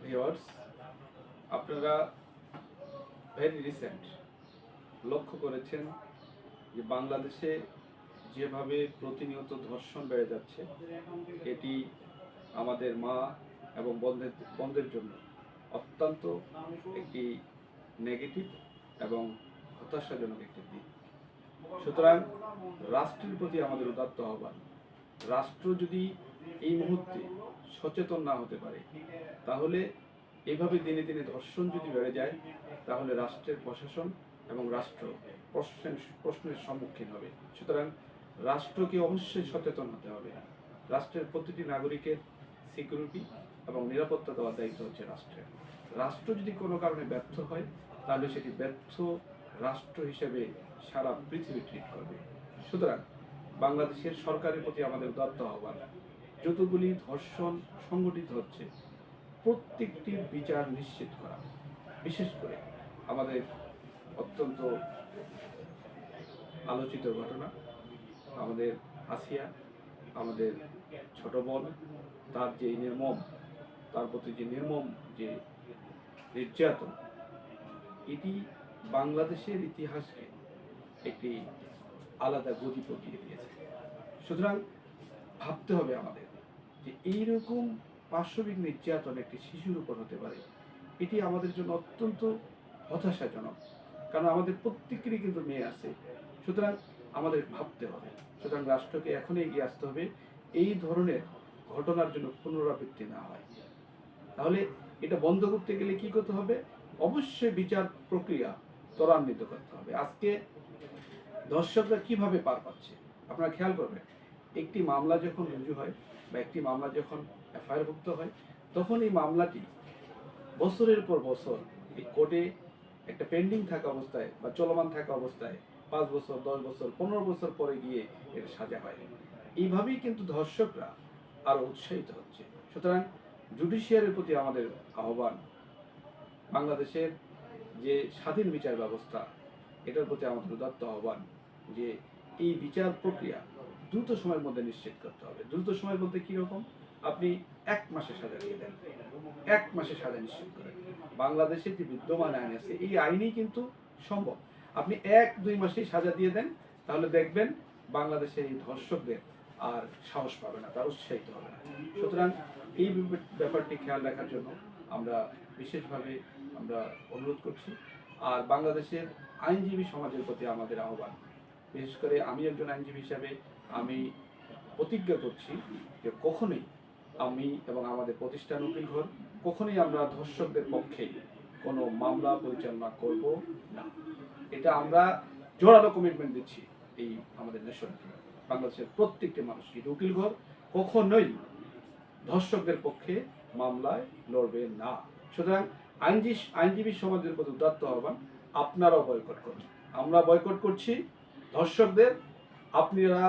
Viewers, আপনারা very recent লক্ষ্য করেছেন যে বাংলাদেশে যেভাবে প্রতিনিয়ত ধর্ষণ বেড়ে যাচ্ছে, এটি আমাদের মা এবং বোনদের জন্য অত্যন্ত একটি নেগেটিভ এবং হতাশাজনক একটি দিক। সুতরাং রাষ্ট্রের প্রতি আমাদের উদাত্ত আহ্বান, রাষ্ট্র যদি এই মুহূর্তে সচেতন না হতে পারে, তাহলে এইভাবে দিনে দিনে ধর্ষণ যদি বেড়ে যায়, তাহলে রাষ্ট্রের প্রশাসন এবং রাষ্ট্র প্রশ্নের সম্মুখীন হবে। সুতরাং রাষ্ট্রকে অবশ্যই সচেতন হতে হবে। রাষ্ট্রের প্রতিটি নাগরিকের সিকিউরিটি এবং নিরাপত্তা দেওয়ার দায়িত্ব হচ্ছে রাষ্ট্রের। রাষ্ট্র যদি কোনো কারণে ব্যর্থ হয়, তাহলে সেটি ব্যর্থ রাষ্ট্র হিসেবে সারা পৃথিবী ট্রিট করবে। সুতরাং বাংলাদেশের সরকারের প্রতি আমাদের উদাত্ত আহ্বান, যতগুলি ধর্ষণ সংঘটিত হচ্ছে প্রত্যেকটি বিচার নিশ্চিত করা। বিশেষ করে আমাদের অত্যন্ত আলোচিত ঘটনা, আমাদের আসিয়া, আমাদের ছোট বোন, তার যে নির্মম, তার প্রতি যে নির্মম যে নির্যাতন, এটি বাংলাদেশের ইতিহাসকে একটি আলাদা গতি প্রতিয়ে দিয়েছে। সুতরাং ভাবতে হবে আমাদের যে এইরকম পাশবিক নির্যাতন একটি শিশুর উপর হতে পারে, এটি আমাদের জন্য অত্যন্ত হতাশাজনক। কারণ আমাদের প্রত্যেকেরই কিন্তু মেয়ে আছে। সুতরাং আমাদের ভাবতে হবে। সুতরাং রাষ্ট্রকে এখনই এগিয়ে আসতে হবে এই ধরনের ঘটনার জন্য পুনরাবৃত্তি না হয়। তাহলে এটা বন্ধ করতে গেলে কি করতে হবে? অবশ্যই বিচার প্রক্রিয়া ত্বরান্বিত করতে হবে। আজকে দর্শকরা কিভাবে পার পাচ্ছে আপনারা খেয়াল করবেন। একটি মামলা যখন রুজু হয় বা একটি মামলা যখন এফআইআরভুক্ত হয়, তখন এই মামলাটি বছরের পর বছর এই কোর্টে একটা পেন্ডিং থাকা অবস্থায় বা চলমান থাকা অবস্থায় 5 বছর, 10 বছর, 15 বছর পরে গিয়ে এটা সাজা হয়। এইভাবেই কিন্তু ধর্ষকরা আরো উৎসাহিত হচ্ছে। সুতরাং জুডিশিয়ারির প্রতি আমাদের আহ্বান, বাংলাদেশের যে স্বাধীন বিচার ব্যবস্থা, এটার প্রতি আমাদের উদাত্ত আহ্বান যে এই বিচার প্রক্রিয়া দ্রুত সময়ের মধ্যে নিশ্চিত করতে হবে। দ্রুত সময়ের মধ্যে কীরকম? আপনি 1 মাসে সাজা দিয়ে দেন, 1 মাসে সাজা নিশ্চিত করেন। বাংলাদেশে যে বিদ্যমান আইন আছে, এই আইনেই কিন্তু সম্ভব। আপনি 1-2 মাসেই সাজা দিয়ে দেন, তাহলে দেখবেন বাংলাদেশের এই ধর্ষকদের আর সাহস পাবে না, তারা উৎসাহিত হবে না। সুতরাং এই ব্যাপারটি খেয়াল রাখার জন্য আমরা বিশেষভাবে আমরা অনুরোধ করছি। আর বাংলাদেশের আইনজীবী সমাজের প্রতি আমাদের আহ্বান, বিশেষ করে আমি একজন আইনজীবী হিসাবে আমি প্রতিজ্ঞা করছি যে কখনোই আমি এবং আমাদের প্রতিষ্ঠান উকিল ঘর কখনোই আমরা ধর্ষকদের পক্ষে কোনো মামলা পরিচালনা করব না। এটা আমরা জোরালো কমিটমেন্ট দিচ্ছি এই আমাদের নেশনকে, বাংলাদেশের প্রত্যেকটি মানুষকে। উকিল ঘর কখনোই ধর্ষকদের পক্ষে মামলায় লড়বে না। সুতরাং আইনজীবী সমাজের প্রতি উদাত্ত আহ্বান, আপনারাও বয়কট করুন। আমরা বয়কট করছি ধর্ষকদের। আপনারা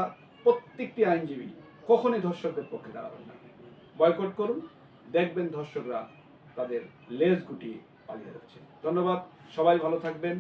প্রত্যেকটি আইনজীবী কখনোই ধর্ষকদের পক্ষে দাঁড়াবেন না। বয়কট করুন, দেখবেন ধর্ষকরা তাদের লেজ গুটিয়ে পালিয়ে যাচ্ছে। ধন্যবাদ, সবাই ভালো থাকবেন।